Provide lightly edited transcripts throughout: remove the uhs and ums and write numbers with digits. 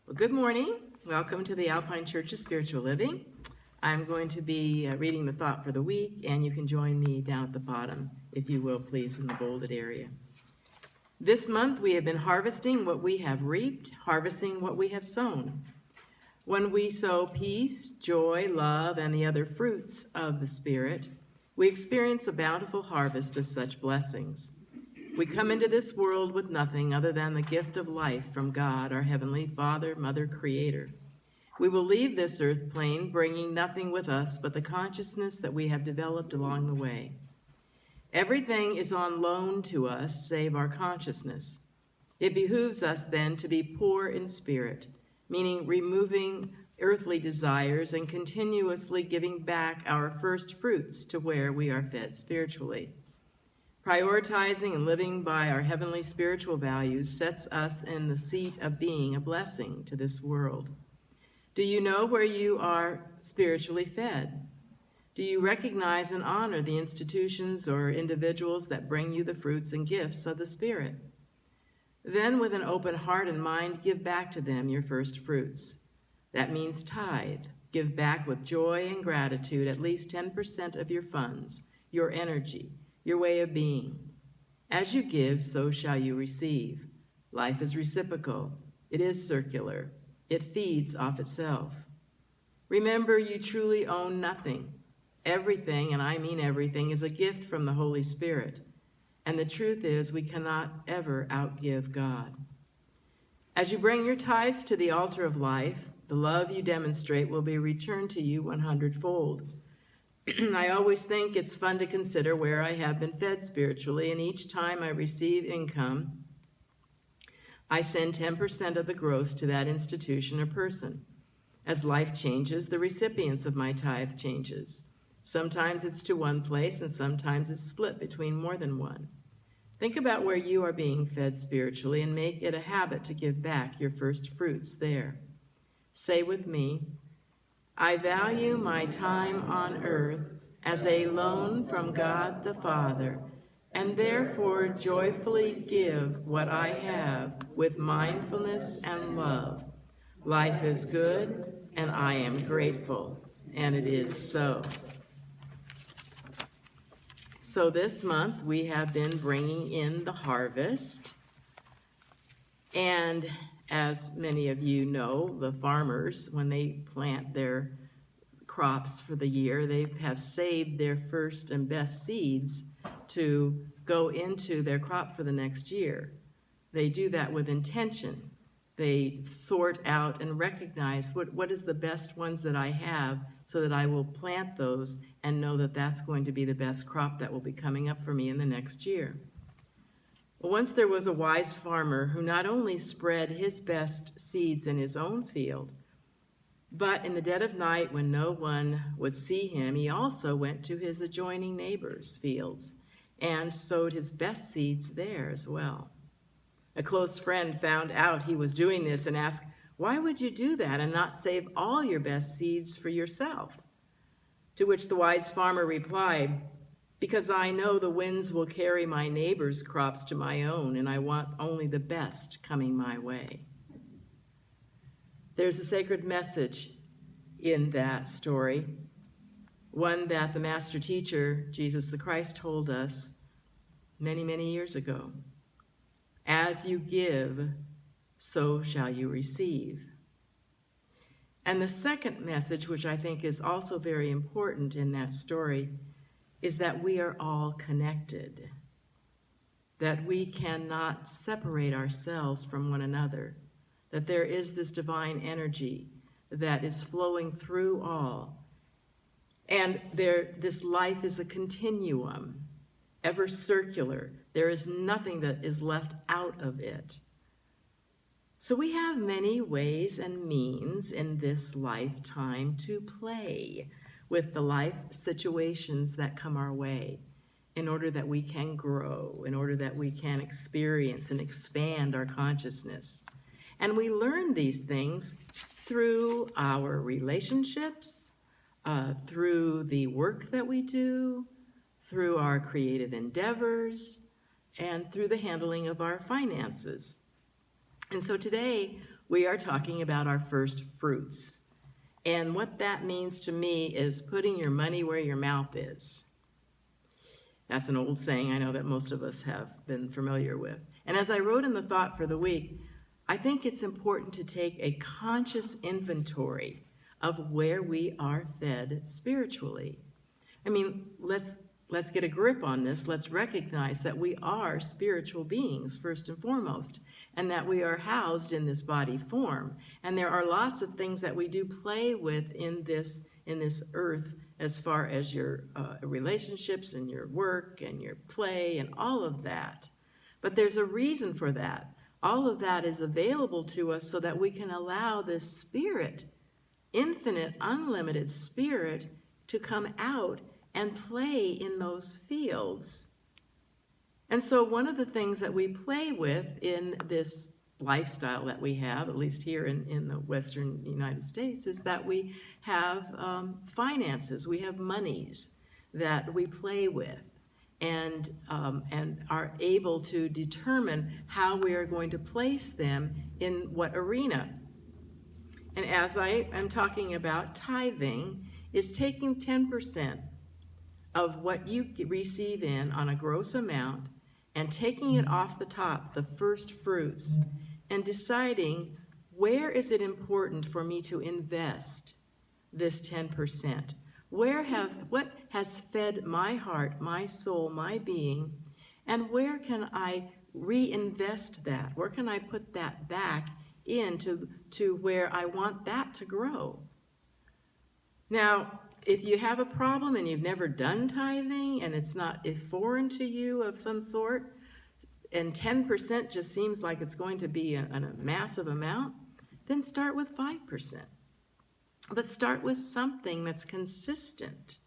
Well, good morning. Welcome to the Alpine Church of Spiritual Living. I'm going to be reading the thought for the week, and you can join me down at the bottom, if you will, please, in the bolded area. This month, we have been harvesting what we have reaped, harvesting what we have sown. When we sow peace, joy, love, and the other fruits of the Spirit, we experience a bountiful harvest of such blessings. We come into this world with nothing other than the gift of life from God, our Heavenly Father, Mother, Creator. We will leave this earth plane bringing nothing with us but the consciousness that we have developed along the way. Everything is on loan to us save our consciousness. It behooves us then to be poor in spirit, meaning removing earthly desires and continuously giving back our first fruits to where we are fed spiritually. Prioritizing and living by our heavenly spiritual values sets us in the seat of being a blessing to this world. Do you know where you are spiritually fed? Do you recognize and honor the institutions or individuals that bring you the fruits and gifts of the Spirit? Then, with an open heart and mind, give back to them your first fruits. That means tithe. Give back with joy and gratitude at least 10% of your funds, your energy, your way of being. As you give, so shall you receive. Life is reciprocal. It is circular. It feeds off itself. Remember, you truly own nothing. Everything, and I mean everything, is a gift from the Holy Spirit. And the truth is, we cannot ever outgive God. As you bring your tithes to the altar of life, the love you demonstrate will be returned to you 100-fold. I always think it's fun to consider where I have been fed spiritually, and each time I receive income, I send 10% of the gross to that institution or person. As life changes, the recipients of my tithe changes. Sometimes it's to one place, and sometimes it's split between more than one. Think about where you are being fed spiritually and make it a habit to give back your first fruits there. Say with me, I value my time on earth as a loan from God the Father, and therefore joyfully give what I have with mindfulness and love. Life is good, and I am grateful, and it is so. So this month we have been bringing in the harvest, and as many of you know, the farmers, when they plant their crops for the year, they have saved their first and best seeds to go into their crop for the next year. They do that with intention. They sort out and recognize what is the best ones that I have so that I will plant those and know that that's going to be the best crop that will be coming up for me in the next year. Once there was a wise farmer who not only spread his best seeds in his own field, but in the dead of night when no one would see him, he also went to his adjoining neighbors' fields and sowed his best seeds there as well. A close friend found out he was doing this and asked, "Why would you do that and not save all your best seeds for yourself?" To which the wise farmer replied, "Because I know the winds will carry my neighbor's crops to my own, and I want only the best coming my way." There's a sacred message in that story, one that the master teacher, Jesus the Christ, told us many, many years ago. As you give, so shall you receive. And the second message, which I think is also very important in that story, is that we are all connected, that we cannot separate ourselves from one another, that there is this divine energy that is flowing through all. And this life is a continuum, ever circular. There is nothing that is left out of it. So we have many ways and means in this lifetime to play with the life situations that come our way in order that we can grow, in order that we can experience and expand our consciousness. And we learn these things through our relationships, through the work that we do, through our creative endeavors, and through the handling of our finances. And so today, we are talking about our first fruits. And what that means to me is putting your money where your mouth is. That's an old saying I know that most of us have been familiar with. And as I wrote in the thought for the week, I think it's important to take a conscious inventory of where we are fed spiritually. I mean, let's get a grip on this. Let's recognize that we are spiritual beings, first and foremost, and that we are housed in this body form. And there are lots of things that we do play with in this earth, as far as your relationships and your work and your play and all of that. But there's a reason for that. All of that is available to us so that we can allow this spirit, infinite, unlimited spirit, to come out and play in those fields. And so one of the things that we play with in this lifestyle that we have, at least here in the Western United States, is that we have finances, we have monies that we play with and are able to determine how we are going to place them in what arena. And as I am talking about, tithing is taking 10% of what you receive in on a gross amount and taking it off the top, the first fruits, and deciding where is it important for me to invest this 10%? What has fed my heart, my soul, my being, and where can I reinvest that? Where can I put that back into where I want that to grow? Now, if you have a problem and you've never done tithing and it's foreign to you of some sort, and 10% just seems like it's going to be a massive amount, then start with 5%. But start with something that's consistent.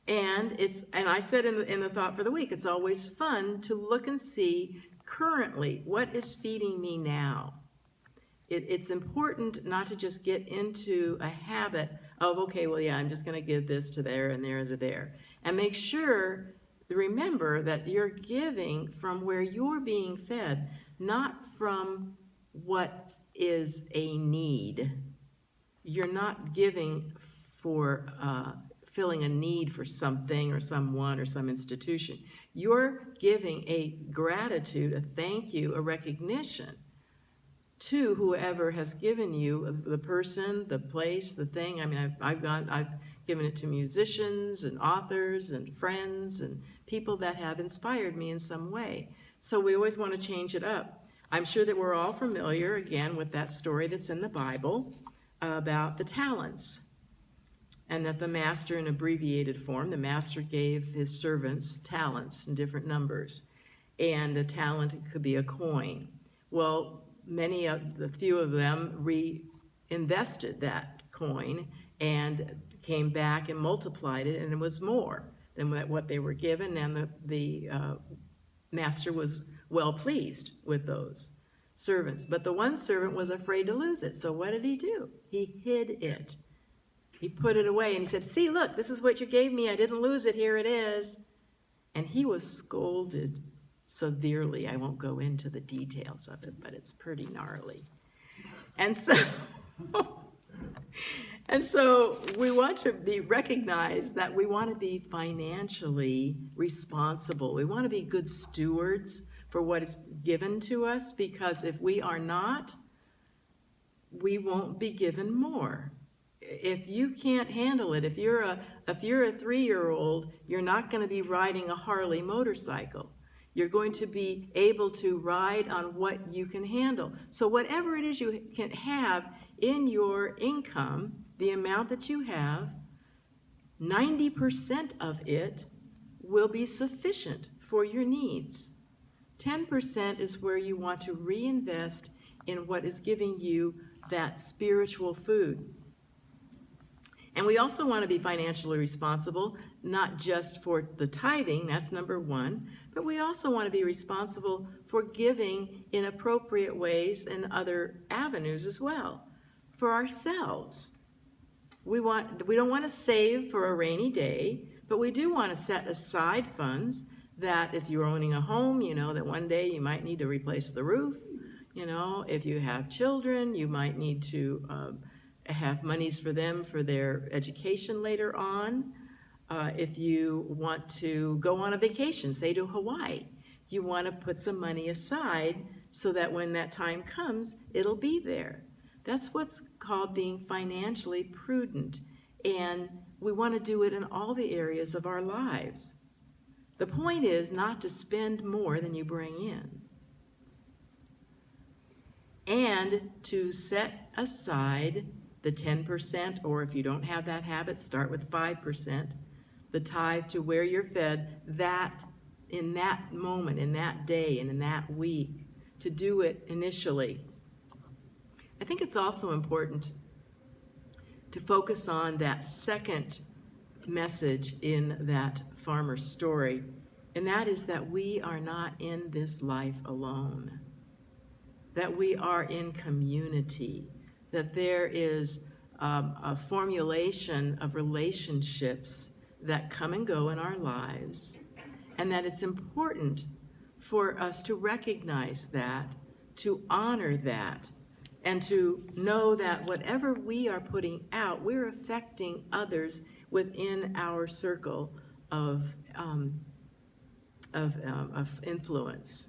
And I said in the thought for the week, it's always fun to look and see currently what is feeding me now. It's important not to just get into a habit of, okay, well, yeah, I'm just going to give this to there and there to there. And make sure, remember that you're giving from where you're being fed, not from what is a need. You're not giving for filling a need for something or someone or some institution. You're giving a gratitude, a thank you, a recognition to whoever has given you, the person, the place, the thing. I mean, I've given it to musicians and authors and friends and people that have inspired me in some way. So we always want to change it up. I'm sure that we're all familiar, again, with that story that's in the Bible about the talents, and that the master, in abbreviated form, the master gave his servants talents in different numbers, and a talent could be a coin. Well, the few of them reinvested that coin and came back and multiplied it, and it was more than what they were given, and the master was well pleased with those servants. But the one servant was afraid to lose it, so what did he do? He hid it. He put it away, and he said, see, look, this is what you gave me. I didn't lose it. Here it is. And he was scolded severely. I won't go into the details of it, but it's pretty gnarly. And so we want to recognize that we want to be financially responsible. We want to be good stewards for what is given to us, because if we are not, we won't be given more. If you can't handle it, if you're a 3-year-old, you're not going to be riding a Harley motorcycle. You're going to be able to ride on what you can handle. So whatever it is you can have in your income, the amount that you have, 90% of it will be sufficient for your needs. 10% is where you want to reinvest in what is giving you that spiritual food. And we also want to be financially responsible, not just for the tithing, that's number one, but we also want to be responsible for giving in appropriate ways in other avenues as well, for ourselves. We don't want to save for a rainy day, but we do want to set aside funds that if you're owning a home, you know that one day you might need to replace the roof. You know, if you have children, you might need to have monies for them for their education later on. If you want to go on a vacation, say to Hawaii, you want to put some money aside so that when that time comes, it'll be there. That's what's called being financially prudent. And we want to do it in all the areas of our lives. The point is not to spend more than you bring in, and to set aside the 10%, or if you don't have that habit, start with 5%, the tithe to where you're fed, that in that moment, in that day, and in that week, to do it initially. I think it's also important to focus on that second message in that farmer's story, and that is that we are not in this life alone, that we are in community, that there is a formulation of relationships that come and go in our lives, and that it's important for us to recognize that, to honor that, and to know that whatever we are putting out, we're affecting others within our circle of influence.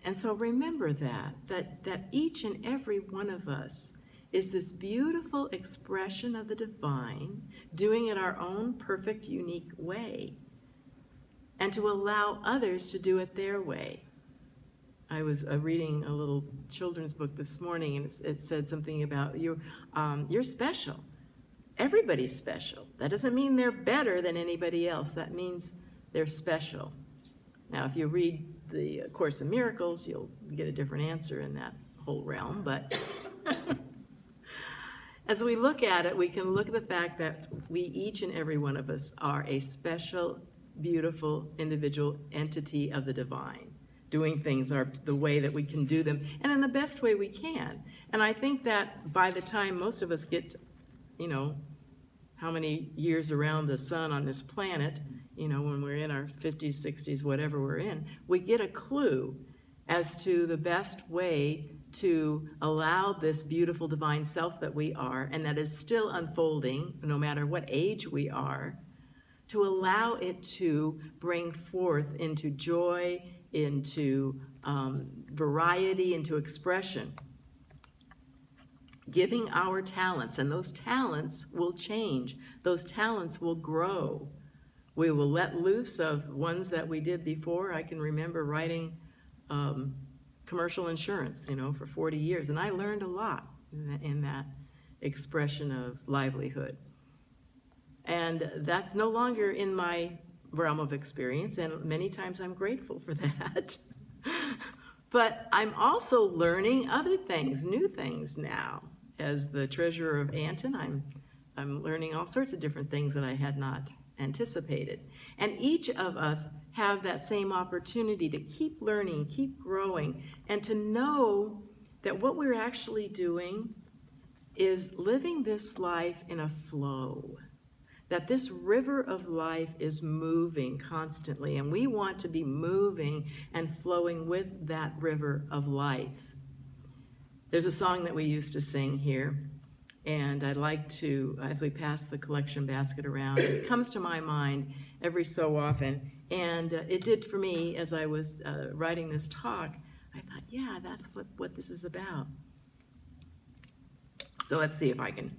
And so remember that each and every one of us is this beautiful expression of the divine, doing it our own perfect, unique way, and to allow others to do it their way. I was reading a little children's book this morning, and it said something about you're special. Everybody's special. That doesn't mean they're better than anybody else. That means they're special. Now, if you read the Course in Miracles, you'll get a different answer in that whole realm, but as we look at it, we can look at the fact that we, each and every one of us, are a special, beautiful, individual entity of the divine, doing things the way that we can do them, and in the best way we can. And I think that by the time most of us get, how many years around the sun on this planet, when we're in our 50s, 60s, whatever we're in, we get a clue as to the best way to allow this beautiful divine self that we are, and that is still unfolding, no matter what age we are, to allow it to bring forth into joy, into variety, into expression. Giving our talents, and those talents will change. Those talents will grow. We will let loose of ones that we did before. I can remember writing commercial insurance, for 40 years, and I learned a lot in that expression of livelihood. And that's no longer in my realm of experience, and many times I'm grateful for that. But I'm also learning other things, new things now. As the treasurer of Anton, I'm learning all sorts of different things that I had not anticipated. And each of us have that same opportunity to keep learning, keep growing, and to know that what we're actually doing is living this life in a flow, that this river of life is moving constantly, and we want to be moving and flowing with that river of life. There's a song that we used to sing here, and I'd like to, as we pass the collection basket around, it comes to my mind every so often, and it did for me as I was writing this talk. I thought, yeah, that's what this is about. So let's see if I can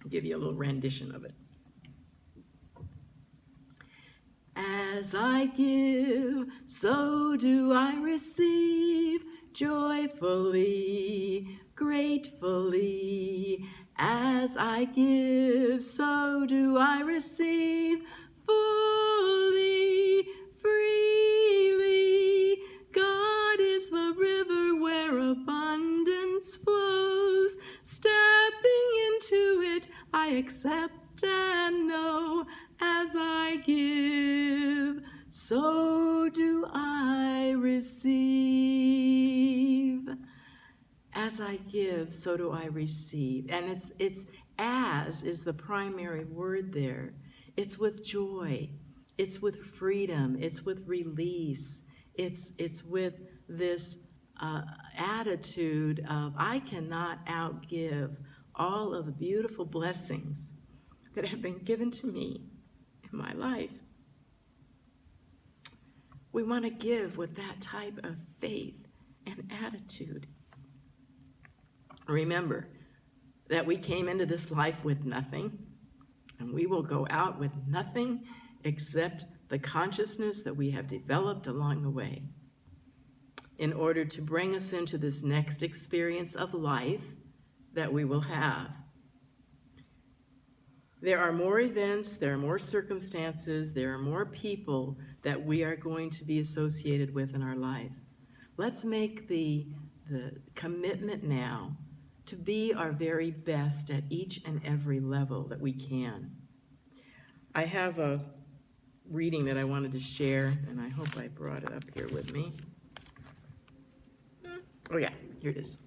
give you a little rendition of it. As I give, so do I receive, joyfully, gratefully. As I give, so do I receive, fully, freely. God is the river where abundance flows. Stepping into it, I accept and know. As I give, so do I receive. As I give, so do I receive. And it's as is the primary word there. It's with joy. It's with freedom. It's with release. It's with this attitude of, I cannot outgive all of the beautiful blessings that have been given to me in my life. We want to give with that type of faith and attitude. Remember that we came into this life with nothing, and we will go out with nothing except the consciousness that we have developed along the way in order to bring us into this next experience of life that we will have. There are more events, there are more circumstances, there are more people that we are going to be associated with in our life. Let's make the commitment now to be our very best at each and every level that we can. I have a reading that I wanted to share, and I hope I brought it up here with me. Oh yeah, here it is.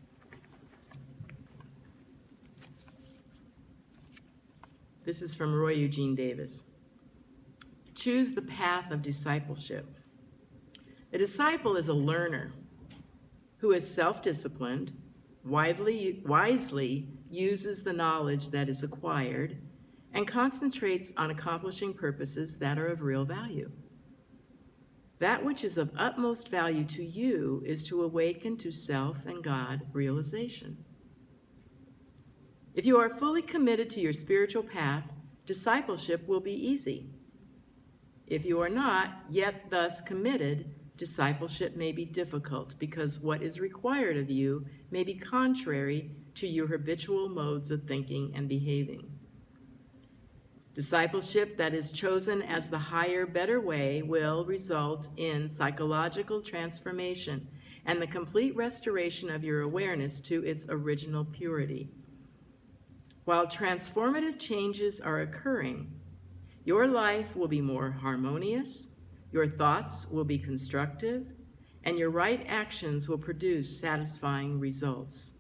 This is from Roy Eugene Davis. Choose the path of discipleship. A disciple is a learner who is self-disciplined, wisely uses the knowledge that is acquired, and concentrates on accomplishing purposes that are of real value. That which is of utmost value to you is to awaken to self and God realization. If you are fully committed to your spiritual path, discipleship will be easy. If you are not yet thus committed, discipleship may be difficult because what is required of you may be contrary to your habitual modes of thinking and behaving. Discipleship that is chosen as the higher, better way will result in psychological transformation and the complete restoration of your awareness to its original purity. While transformative changes are occurring, your life will be more harmonious, your thoughts will be constructive, and your right actions will produce satisfying results.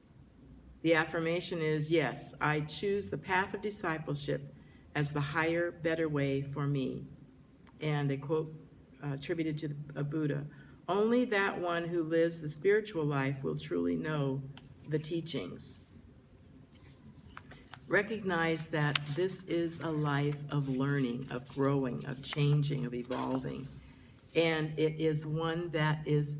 The affirmation is, yes, I choose the path of discipleship as the higher, better way for me. And a quote attributed to a Buddha, only that one who lives the spiritual life will truly know the teachings. Recognize that this is a life of learning, of growing, of changing, of evolving. And it is one that is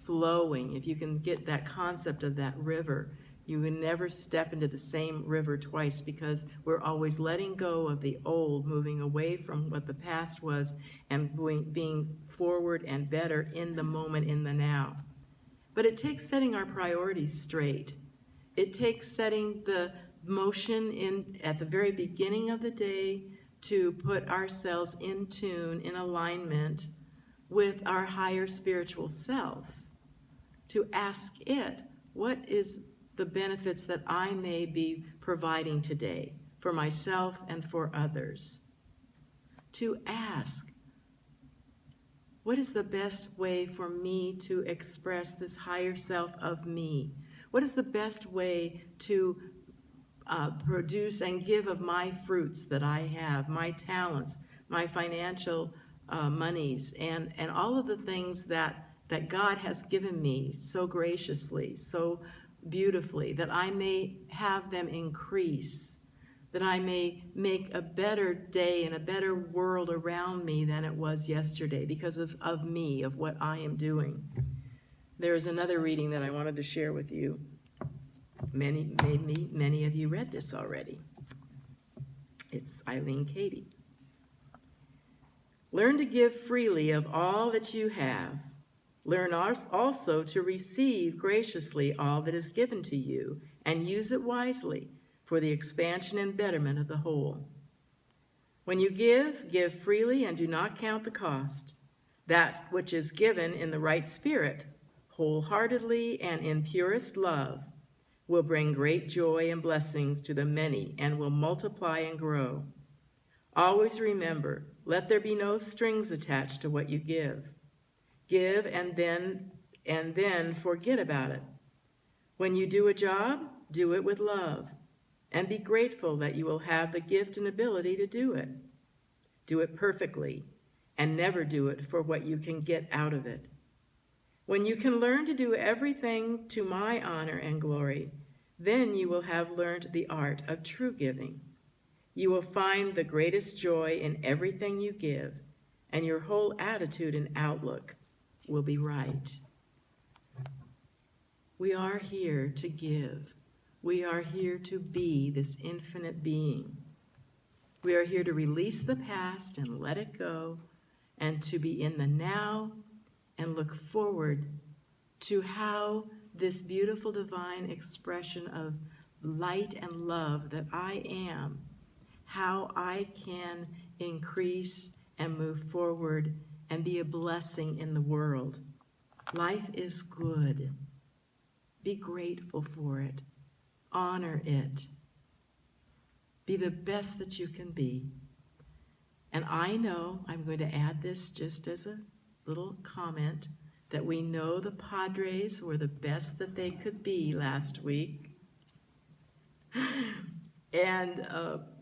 flowing. If you can get that concept of that river, you can never step into the same river twice because we're always letting go of the old, moving away from what the past was and being forward and better in the moment, in the now. But it takes setting our priorities straight. It takes setting the motion in at the very beginning of the day to put ourselves in tune, in alignment with our higher spiritual self, to ask it, what is the benefits that I may be providing today for myself and for others? To ask, what is the best way for me to express this higher self of me? What is the best way to produce and give of my fruits that I have, my talents, my financial monies, and all of the things that God has given me so graciously, so beautifully, that I may have them increase, that I may make a better day and a better world around me than it was yesterday because of me, of what I am doing. There is another reading that I wanted to share with you. Many of you read this already. It's Eileen Cady. Learn to give freely of all that you have. Learn also to receive graciously all that is given to you, and use it wisely for the expansion and betterment of the whole. When you give freely and do not count the cost. That which is given in the right spirit, wholeheartedly and in purest love, will bring great joy and blessings to the many and will multiply and grow. Always remember, let there be no strings attached to what you give. Give and then forget about it. When you do a job, do it with love, and be grateful that you will have the gift and ability to do it. Do it perfectly, and never do it for what you can get out of it. When you can learn to do everything to my honor and glory, then you will have learned the art of true giving. You will find the greatest joy in everything you give, and your whole attitude and outlook will be right. We are here to give. We are here to be this infinite being. We are here to release the past and let it go, and to be in the now and look forward to how this beautiful divine expression of light and love that I am, how I can increase and move forward and be a blessing in the world. Life is good. Be grateful for it. Honor it. Be the best that you can be. And I know, I'm going to add this just as a little comment, that we know the Padres were the best that they could be last week. And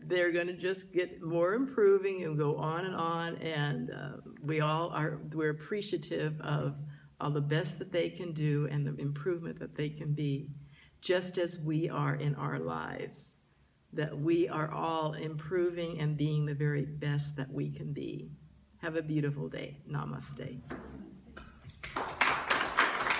they're going to just get more improving and go on, and we're appreciative of all the best that they can do and the improvement that they can be, just as we are in our lives, that we are all improving and being the very best that we can be. Have a beautiful day. Namaste.